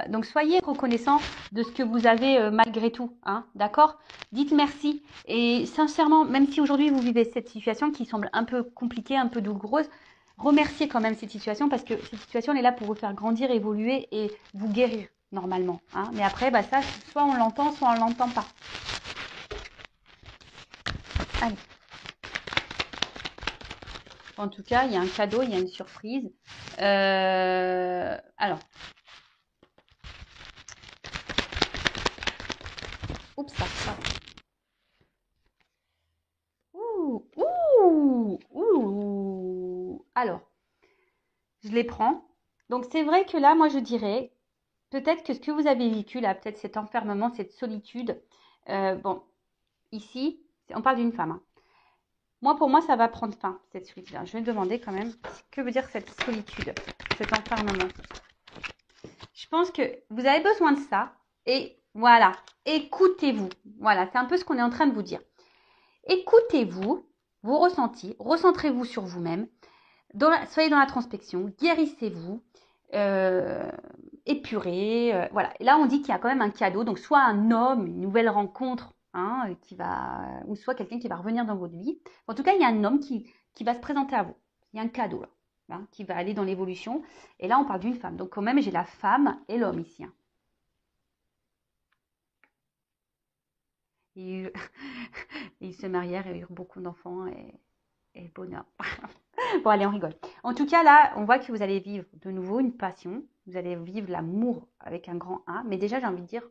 Donc, soyez reconnaissants de ce que vous avez malgré tout, hein, d'accord? Dites merci. Et sincèrement, même si aujourd'hui, vous vivez cette situation qui semble un peu compliquée, un peu douloureuse, remerciez quand même cette situation parce que cette situation, elle est là pour vous faire grandir, évoluer et vous guérir normalement, hein. Mais après, bah ça, soit on l'entend, soit on l'entend pas. Allez. En tout cas, il y a un cadeau, il y a une surprise. Alors. Oups, ça. Ouh. Alors, je les prends. Donc, c'est vrai que là, moi, je dirais, peut-être que ce que vous avez vécu, là, peut-être cet enfermement, cette solitude. Bon, ici, on parle d'une femme, hein. Moi, pour moi, ça va prendre fin, cette solitude. Je vais demander quand même, que veut dire cette solitude, cet enfermement. Je pense que vous avez besoin de ça. Et voilà, écoutez-vous. Voilà, c'est un peu ce qu'on est en train de vous dire. Écoutez-vous, vos ressentis, recentrez-vous sur vous-même. Soyez dans la transpection, guérissez-vous, épurez. Voilà. Et là, on dit qu'il y a quand même un cadeau. Donc, soit un homme, une nouvelle rencontre, hein, ou soit quelqu'un qui va revenir dans votre vie. En tout cas, il y a un homme qui va se présenter à vous. Il y a un cadeau là, hein, qui va aller dans l'évolution. Et là, on parle d'une femme. Donc, quand même, j'ai la femme et l'homme ici, hein. Ils se marièrent et eurent beaucoup d'enfants et bonheur. Bon, allez, on rigole. En tout cas, là, on voit que vous allez vivre de nouveau une passion. Vous allez vivre l'amour avec un grand A. Mais déjà, j'ai envie de dire,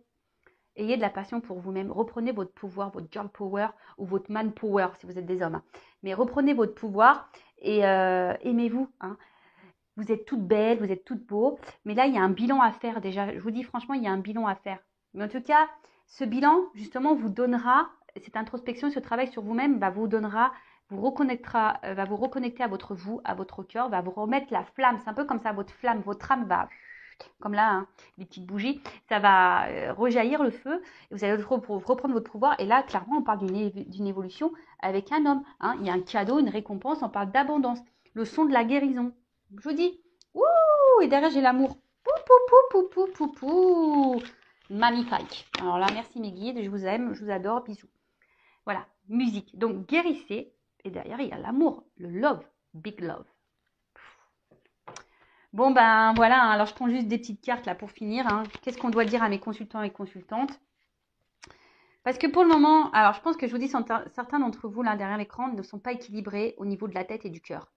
ayez de la passion pour vous-même. Reprenez votre pouvoir, votre girl power ou votre man power si vous êtes des hommes, hein. Mais reprenez votre pouvoir et aimez-vous, hein. Vous êtes toutes belles, vous êtes toutes beaux. Mais là, il y a un bilan à faire déjà. Je vous dis franchement, il y a un bilan à faire. Mais en tout cas, ce bilan, justement, vous donnera, cette introspection, ce travail sur vous-même, vous donnera, vous reconnectera, va vous reconnecter à votre vous, à votre cœur, va vous remettre la flamme. C'est un peu comme ça, votre flamme, votre âme va, comme là, hein, les petites bougies, ça va rejaillir le feu. Et vous allez reprendre votre pouvoir. Et là, clairement, on parle d'une évolution avec un homme, hein. Il y a un cadeau, une récompense, on parle d'abondance. Le son de la guérison. Je vous dis, ouh, et derrière, j'ai l'amour. Pou, pou, pou, pou, pou, pou, pou. Magnifique. Alors là, merci mes guides, je vous aime, je vous adore, bisous. Voilà, musique. Donc, guérissez. Et derrière, il y a l'amour, le love, big love. Bon, ben voilà, hein. Alors je prends juste des petites cartes là pour finir, hein. Qu'est-ce qu'on doit dire à mes consultants et consultantes? Parce que pour le moment, alors je pense que je vous dis, certains d'entre vous là derrière l'écran ne sont pas équilibrés au niveau de la tête et du cœur.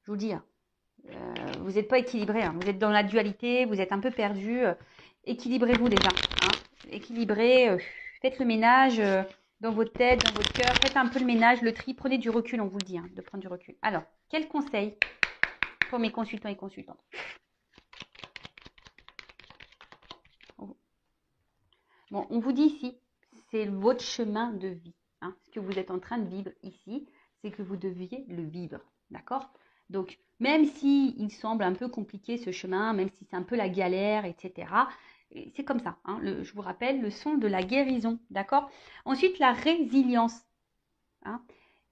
Je vous dis, hein. Vous n'êtes pas équilibré, hein. Vous êtes dans la dualité, vous êtes un peu perdu. Équilibrez-vous déjà, hein. Équilibrez, faites le ménage dans votre tête, dans votre cœur. Faites un peu le ménage, le tri. Prenez du recul, on vous le dit, hein, de prendre du recul. Alors, quel conseil pour mes consultants et consultantes? Bon, on vous dit ici, c'est votre chemin de vie, hein. Ce que vous êtes en train de vivre ici, c'est que vous deviez le vivre, d'accord? Donc, même si il semble un peu compliqué ce chemin, même si c'est un peu la galère, etc., c'est comme ça, hein. Je vous rappelle, le son de la guérison, d'accord? Ensuite, la résilience, hein.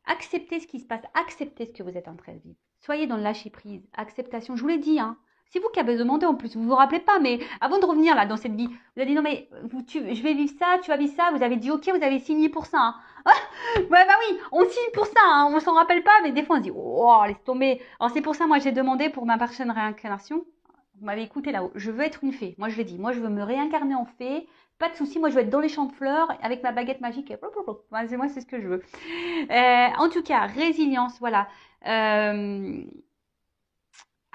Acceptez ce qui se passe, acceptez ce que vous êtes en train de vivre. Soyez dans le lâcher-prise, acceptation. Je vous l'ai dit, hein. C'est vous qui avez demandé en plus, vous ne vous rappelez pas, mais avant de revenir là dans cette vie, vous avez dit non mais je vais vivre ça, tu vas vivre ça, vous avez dit ok, vous avez signé pour ça, hein. Ouais, bah oui, on signe pour ça, hein, on s'en rappelle pas, mais des fois on se dit oh, laisse tomber. Alors c'est pour ça, moi j'ai demandé pour ma prochaine réincarnation, vous m'avez écouté là-haut, je veux être une fée, moi je l'ai dit, moi je veux me réincarner en fée, pas de souci, moi je veux être dans les champs de fleurs avec ma baguette magique, et moi c'est ce que je veux. En tout cas, résilience, voilà.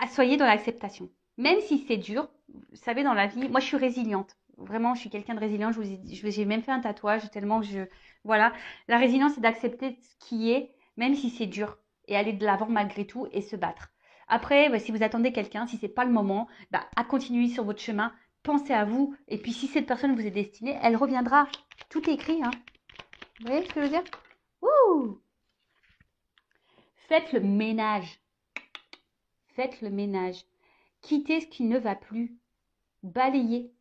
Soyez dans l'acceptation. Même si c'est dur, vous savez, dans la vie, moi je suis résiliente. Vraiment, je suis quelqu'un de résilient. J'ai même fait un tatouage tellement que voilà. La résilience, c'est d'accepter ce qui est, même si c'est dur, et aller de l'avant malgré tout et se battre. Après, si vous attendez quelqu'un, si c'est pas le moment, à continuer sur votre chemin pensez à vous. Et puis, si cette personne vous est destinée, elle reviendra. Tout est écrit, hein. Vous voyez ce que je veux dire? Ouh! Faites le ménage. Faites le ménage. Quittez ce qui ne va plus. Balayez.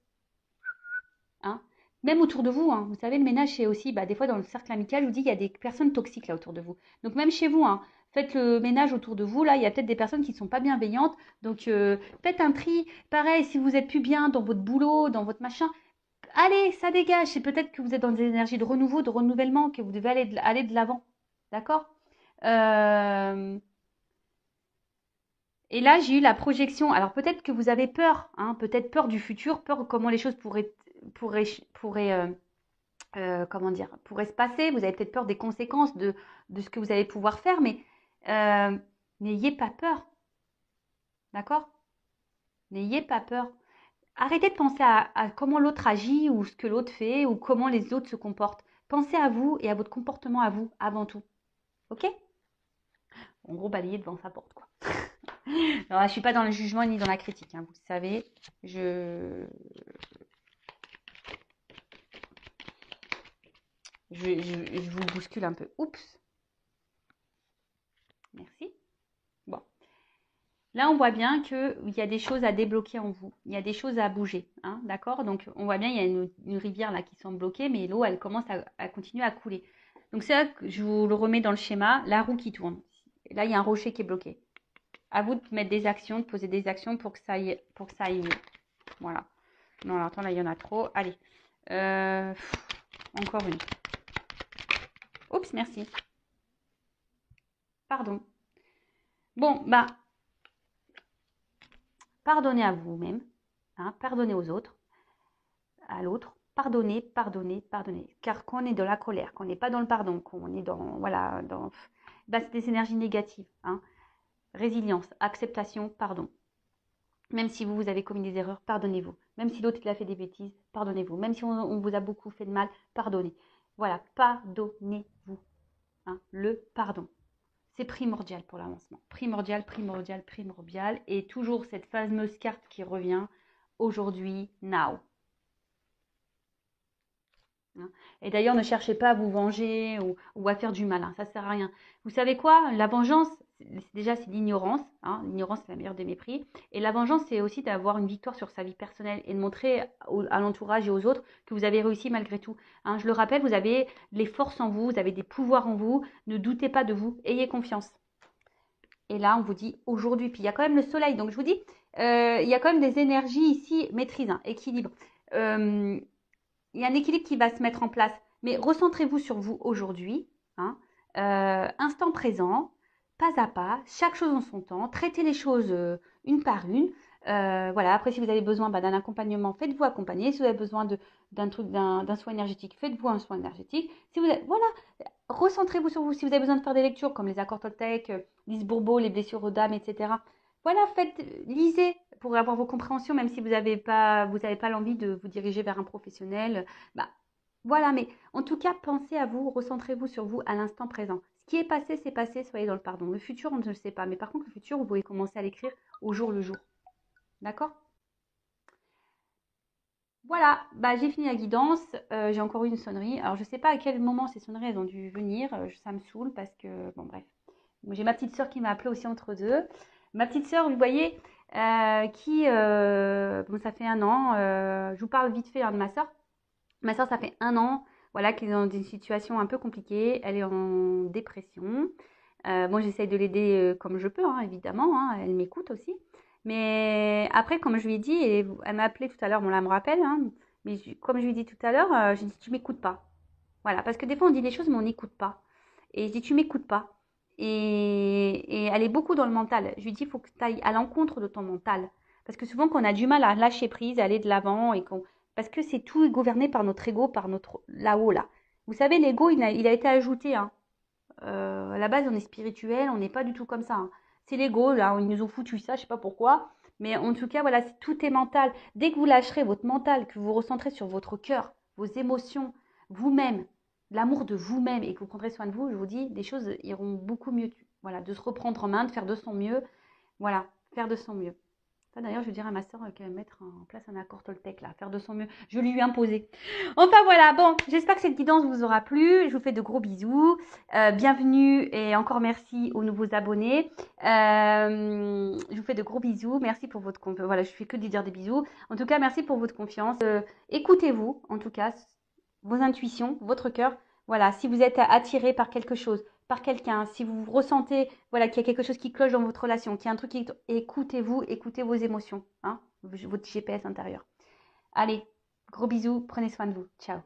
Hein. Même autour de vous, hein. Vous savez, le ménage, c'est aussi, des fois dans le cercle amical, je vous dis, il y a des personnes toxiques là autour de vous. Donc même chez vous, hein, faites le ménage autour de vous. Là, il y a peut-être des personnes qui ne sont pas bienveillantes. Donc faites un tri. Pareil, si vous êtes plus bien dans votre boulot, dans votre machin, allez, ça dégage. C'est peut-être que vous êtes dans des énergies de renouveau, de renouvellement, que vous devez aller de l'avant. D'accord. Euh, Et là, j'ai eu la projection. Alors peut-être que vous avez peur, hein, peut-être peur du futur, peur de comment les choses pourraient, pourraient comment dire, pourraient se passer. Vous avez peut-être peur des conséquences de ce que vous allez pouvoir faire, mais euh, n'ayez pas peur, d'accord? N'ayez pas peur. Arrêtez de penser à comment l'autre agit ou ce que l'autre fait ou comment les autres se comportent. Pensez à vous et à votre comportement à vous avant tout, ok? En gros, balayer devant sa porte, quoi. Alors, je ne suis pas dans le jugement ni dans la critique, hein, vous le savez. Je vous bouscule un peu. Oups. Merci. Bon. Là, on voit bien qu'il y a des choses à débloquer en vous. Il y a des choses à bouger. Hein, d'accord? Donc, on voit bien il y a une rivière là qui semble bloquée, mais l'eau, elle commence à continuer à couler. Donc, c'est là que je vous le remets dans le schéma, la roue qui tourne. Et là, il y a un rocher qui est bloqué. À vous de mettre des actions, de poser des actions pour que ça aille mieux. Voilà. Non, alors, attends, là, il y en a trop. Allez. Encore une. Oups, merci. Pardon. Bon, pardonnez à vous-même, hein, pardonnez aux autres, à l'autre, pardonnez, pardonnez, pardonnez. Car quand on est dans la colère, quand on n'est pas dans le pardon, quand on est dans, voilà, c'est des énergies négatives. Hein. Résilience, acceptation, pardon. Même si vous avez commis des erreurs, pardonnez-vous. Même si l'autre il a fait des bêtises, pardonnez-vous. Même si on vous a beaucoup fait de mal, pardonnez. Voilà, pardonnez-vous. Hein, le pardon. C'est primordial pour l'avancement. Primordial, primordial, primordial. Et toujours cette fameuse carte qui revient aujourd'hui, now. Et d'ailleurs, ne cherchez pas à vous venger ou à faire du malin. Ça ne sert à rien. Vous savez quoi? La vengeance, déjà, c'est l'ignorance. Hein. L'ignorance, c'est la meilleure des mépris. Et la vengeance, c'est aussi d'avoir une victoire sur sa vie personnelle et de montrer à l'entourage et aux autres que vous avez réussi malgré tout. Hein, je le rappelle, vous avez les forces en vous, vous avez des pouvoirs en vous. Ne doutez pas de vous. Ayez confiance. Et là, on vous dit aujourd'hui, puis il y a quand même le soleil. Donc, je vous dis, il y a quand même des énergies ici, maîtrise, hein, équilibre. Il y a un équilibre qui va se mettre en place. Mais recentrez-vous sur vous aujourd'hui, hein, instant présent, pas à pas, chaque chose en son temps. Traitez les choses une par une. Voilà. Après, si vous avez besoin d'un accompagnement, faites-vous accompagner. Si vous avez besoin d'un soin énergétique, faites-vous un soin énergétique. Si vous avez, voilà, recentrez-vous sur vous. Si vous avez besoin de faire des lectures comme les accords Toltec, Lise Bourbeau, les blessures aux dames, etc. Voilà, lisez pour avoir vos compréhensions, même si vous avez pas l'envie de vous diriger vers un professionnel. Voilà, mais en tout cas, pensez à vous, recentrez-vous sur vous à l'instant présent. Ce qui est passé, c'est passé, soyez dans le pardon. Le futur, on ne le sait pas. Mais par contre, le futur, vous pouvez commencer à l'écrire au jour le jour. D'accord? Voilà, j'ai fini la guidance. J'ai encore eu une sonnerie. Alors, je ne sais pas à quel moment ces sonneries, elles ont dû venir. Ça me saoule parce que, bon, bref. J'ai ma petite sœur qui m'a appelée aussi entre deux. Ma petite sœur, vous voyez, ça fait 1 an. Je vous parle vite fait, hein, de ma sœur. Ma sœur, ça fait 1 an, voilà, qu'elle est dans une situation un peu compliquée. Elle est en dépression. Moi, j'essaye de l'aider comme je peux, hein, évidemment. Hein, elle m'écoute aussi. Mais après, comme je lui ai dit, et elle m'a appelé tout à l'heure, bon là, elle me rappelle, hein, mais comme je lui ai dit tout à l'heure, j'ai dit, tu m'écoutes pas. Voilà, parce que des fois, on dit des choses, mais on n'écoute pas. Et je dis, tu m'écoutes pas. Et elle est beaucoup dans le mental. Je lui dis, il faut que tu ailles à l'encontre de ton mental. Parce que souvent, qu'on a du mal à lâcher prise, à aller de l'avant, parce que c'est tout gouverné par notre ego, par notre là-haut, là. Vous savez, l'ego, il a été ajouté. Hein. À la base, on est spirituel, on n'est pas du tout comme ça. Hein. C'est l'ego, là, ils nous ont foutu ça, je sais pas pourquoi. Mais en tout cas, voilà, tout est mental. Dès que vous lâcherez votre mental, que vous vous recentrez sur votre cœur, vos émotions, vous-même, l'amour de vous-même et que vous prendrez soin de vous, je vous dis, les choses iront beaucoup mieux. Voilà, de se reprendre en main, de faire de son mieux. Voilà, faire de son mieux. Ça, d'ailleurs, je dirais à ma soeur qu'elle va mettre en place un accord Toltec, là, faire de son mieux. Je vais lui imposer. Enfin, voilà. Bon, j'espère que cette guidance vous aura plu. Je vous fais de gros bisous. Bienvenue et encore merci aux nouveaux abonnés. Je vous fais de gros bisous. Merci pour votre confiance. Voilà, je fais que de dire des bisous. En tout cas, merci pour votre confiance. Écoutez-vous, en tout cas, vos intuitions, votre cœur. Voilà, si vous êtes attiré par quelque chose, par quelqu'un, si vous ressentez voilà, qu'il y a quelque chose qui cloche dans votre relation, qu'il y a un truc qui... Écoutez-vous, écoutez vos émotions, hein, votre GPS intérieur. Allez, gros bisous, prenez soin de vous. Ciao.